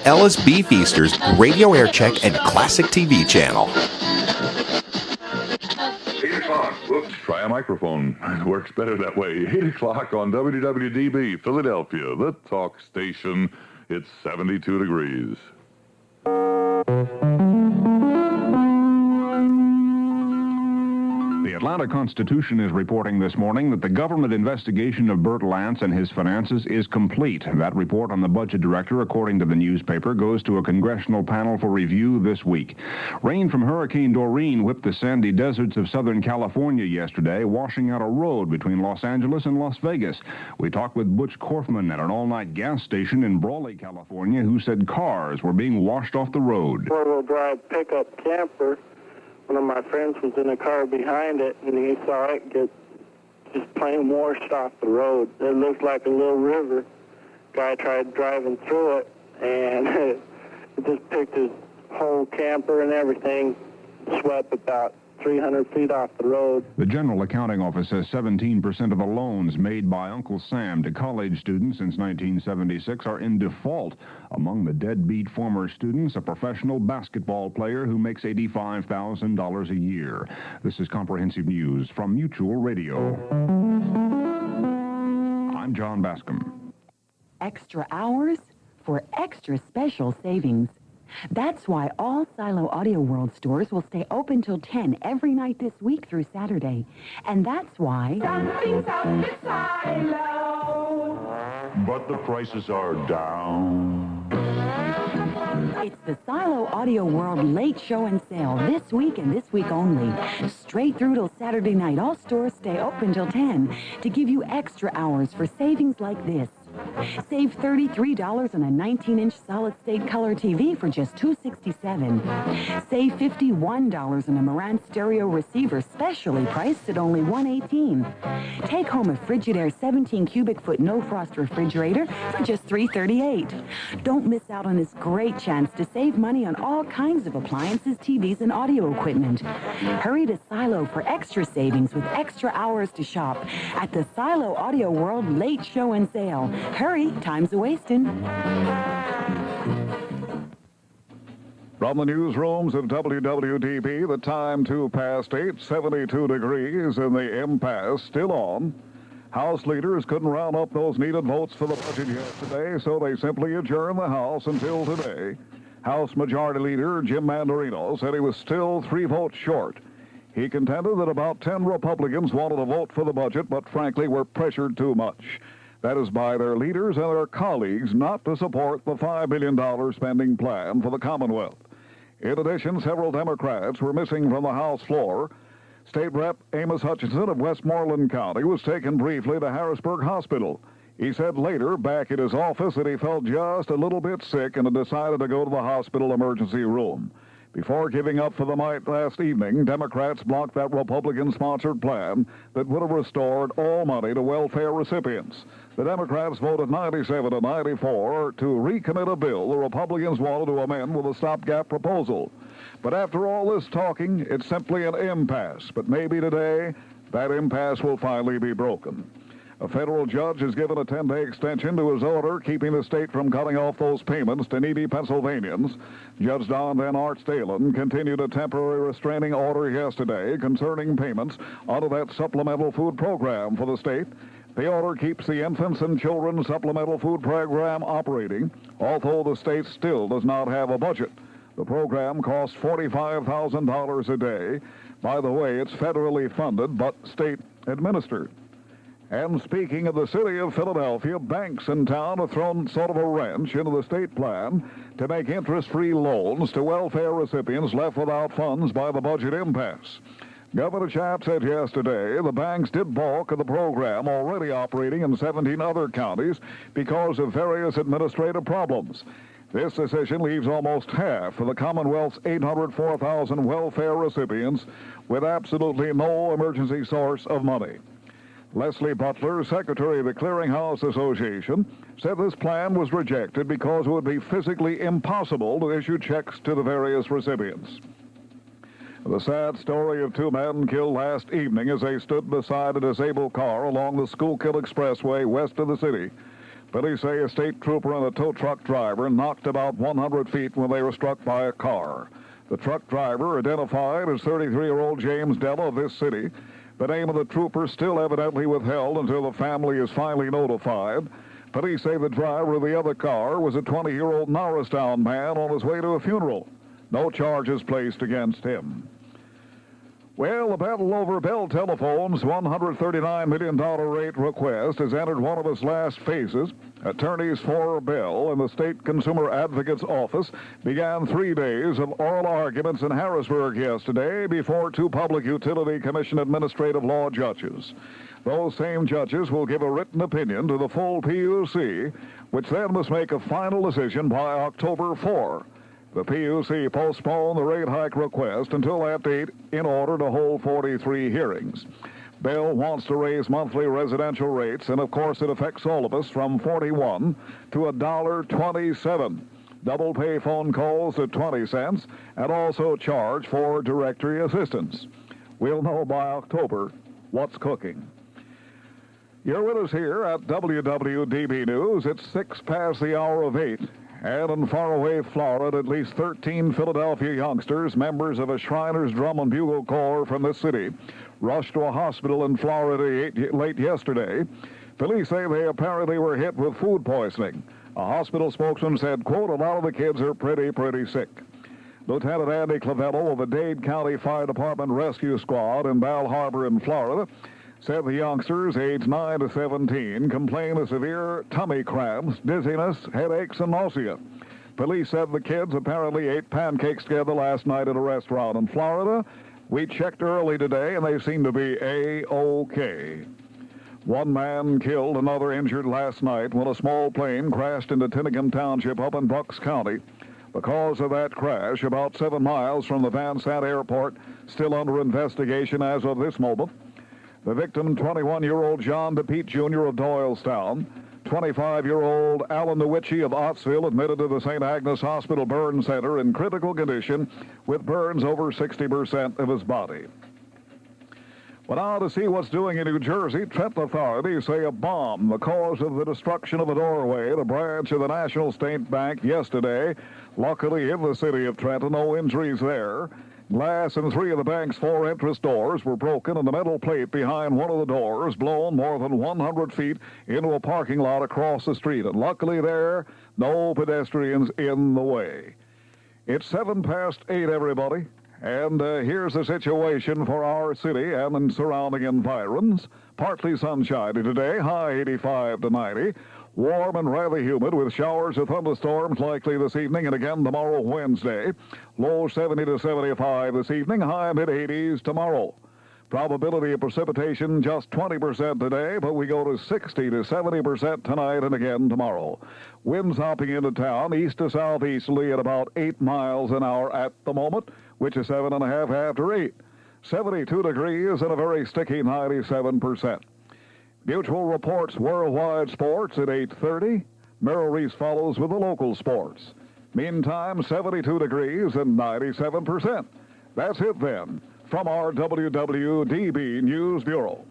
Ellis B. Feaster's Radio Aircheck and Classic TV channel. 8 o'clock. Whoops, try a microphone. It works better that way. 8 o'clock on WWDB Philadelphia, the talk station. It's 72 degrees. The Atlanta Constitution is reporting this morning that the government investigation of Bert Lance and his finances is complete. That report on the budget director, according to the newspaper, goes to a congressional panel for review this week. Rain from Hurricane Doreen whipped the sandy deserts of Southern California yesterday, washing out a road between Los Angeles and Las Vegas. We talked with Butch Korfman at an all-night gas station in Brawley, California, who said cars were being washed off the road. Four-wheel drive pickup camper. One of my friends was in a car behind it, and he saw it get just plain washed off the road. It looked like a little river. Guy tried driving through it, and it just picked his whole camper and everything, swept about 300 feet off the road. The General Accounting Office says 17% of the loans made by Uncle Sam to college students since 1976 are in default. Among the deadbeat former students, a professional basketball player who makes $85,000 a year. This is Comprehensive News from Mutual Radio. I'm Jon Bascom. Extra hours for extra special savings. That's why all Silo Audio World stores will stay open till 10 every night this week through Saturday. And that's why... Something's up at Silo. But the prices are down. It's the Silo Audio World Late Show and Sale this week and this week only. Straight through till Saturday night, all stores stay open till 10 to give you extra hours for savings like this. Save $33 on a 19-inch solid-state color TV for just $267. Save $51 on a Marantz stereo receiver, specially priced at only $118. Take home a Frigidaire 17-cubic-foot no-frost refrigerator for just $338. Don't miss out on this great chance to save money on all kinds of appliances, TVs, and audio equipment. Hurry to Silo for extra savings with extra hours to shop at the Silo Audio World Late Show and Sale. Hurry, time's a-wasting. From the newsrooms of WWDB, the time 8:02, 72 degrees, and the impasse still on. House leaders couldn't round up those needed votes for the budget yesterday, so they simply adjourned the House until today. House Majority Leader Jim Mandarino said he was still 3 votes short. He contended that about 10 Republicans wanted to vote for the budget, but frankly were pressured too much. That is by their leaders and their colleagues not to support the $5 billion spending plan for the Commonwealth. In addition, several Democrats were missing from the House floor. State Rep Amos Hutchinson of Westmoreland County was taken briefly to Harrisburg Hospital. He said later, back at his office, that he felt just a little bit sick and had decided to go to the hospital emergency room. Before giving up for the night last evening, Democrats blocked that Republican-sponsored plan that would have restored all money to welfare recipients. The Democrats voted 97 to 94 to recommit a bill the Republicans wanted to amend with a stopgap proposal. But after all this talking, it's simply an impasse. But maybe today, that impasse will finally be broken. A federal judge has given a 10-day extension to his order keeping the state from cutting off those payments to needy Pennsylvanians. Judge Don Van Arts-Dalen continued a temporary restraining order yesterday concerning payments under that supplemental food program for the state. The order keeps the Infants and Children Supplemental Food Program operating, although the state still does not have a budget. The program costs $45,000 a day. By the way, it's federally funded but state administered. And speaking of the city of Philadelphia, banks in town have thrown sort of a wrench into the state plan to make interest-free loans to welfare recipients left without funds by the budget impasse. Governor Chapp said yesterday the banks did balk of the program already operating in 17 other counties because of various administrative problems. This decision leaves almost half of the Commonwealth's 804,000 welfare recipients with absolutely no emergency source of money. Leslie Butler, Secretary of the Clearinghouse Association, said this plan was rejected because it would be physically impossible to issue checks to the various recipients. The sad story of 2 men killed last evening as they stood beside a disabled car along the Schuylkill Expressway west of the city. Police say a state trooper and a tow truck driver knocked about 100 feet when they were struck by a car. The truck driver, identified as 33-year-old James Della of this city. The name of the trooper still evidently withheld until the family is finally notified. Police say the driver of the other car was a 20-year-old Norristown man on his way to a funeral. No charges placed against him. Well, the battle over Bell Telephone's $139 million rate request has entered one of its last phases. Attorneys for Bell and the State Consumer Advocate's Office began 3 days of oral arguments in Harrisburg yesterday before 2 Public Utility Commission administrative law judges. Those same judges will give a written opinion to the full PUC, which then must make a final decision by October 4. The PUC postponed the rate hike request until that date in order to hold 43 hearings. Bell wants to raise monthly residential rates, and of course it affects all of us, from $41 to $1.27. Double pay phone calls at 20 cents, and also charge for directory assistance. We'll know by October what's cooking. You're with us here at WWDB News. It's 6 past the hour of 8. And in faraway Florida, at least 13 Philadelphia youngsters, members of a Shriners Drum and Bugle Corps from the city, rushed to a hospital in Florida late yesterday. Police say they apparently were hit with food poisoning. A hospital spokesman said, quote, "A lot of the kids are pretty sick." Lieutenant Andy Clavello of the Dade County Fire Department Rescue Squad in Bal Harbor in Florida said the youngsters, aged 9 to 17, complained of severe tummy cramps, dizziness, headaches, and nausea. Police said the kids apparently ate pancakes together last night at a restaurant in Florida. We checked early today, and they seem to be A-OK. One man killed, another injured last night when a small plane crashed into Tinicum Township up in Bucks County. The cause of that crash, about 7 miles from the Van Sant Airport, still under investigation as of this moment. The victim, 21-year-old John DePete Jr. of Doylestown, 25-year-old Alan Nowicki of Ottsville, admitted to the St. Agnes Hospital Burn Center in critical condition with burns over 60% of his body. Well, now to see what's doing in New Jersey, Trenton authorities say a bomb, the cause of the destruction of a doorway at a branch of the National State Bank yesterday. Luckily, in the city of Trenton, no injuries there. Glass in 3 of the bank's 4 entrance doors were broken, and the metal plate behind one of the doors blown more than 100 feet into a parking lot across the street. And luckily there, no pedestrians in the way. It's 7 past 8, everybody. And here's the situation for our city and in surrounding environs. Partly sunshiny today, high 85 to 90. Warm and rather humid with showers or thunderstorms likely this evening and again tomorrow, Wednesday. Low 70 to 75 this evening, high mid-80s tomorrow. Probability of precipitation just 20% today, but we go to 60 to 70% tonight and again tomorrow. Winds hopping into town east to southeasterly at about 8 miles an hour at the moment, which is 7.5 after 8. 72 degrees and a very sticky 97%. Mutual reports worldwide sports at 8:30. Merrill Reese follows with the local sports. Meantime, 72 degrees and 97%. That's it then from our WWDB News Bureau.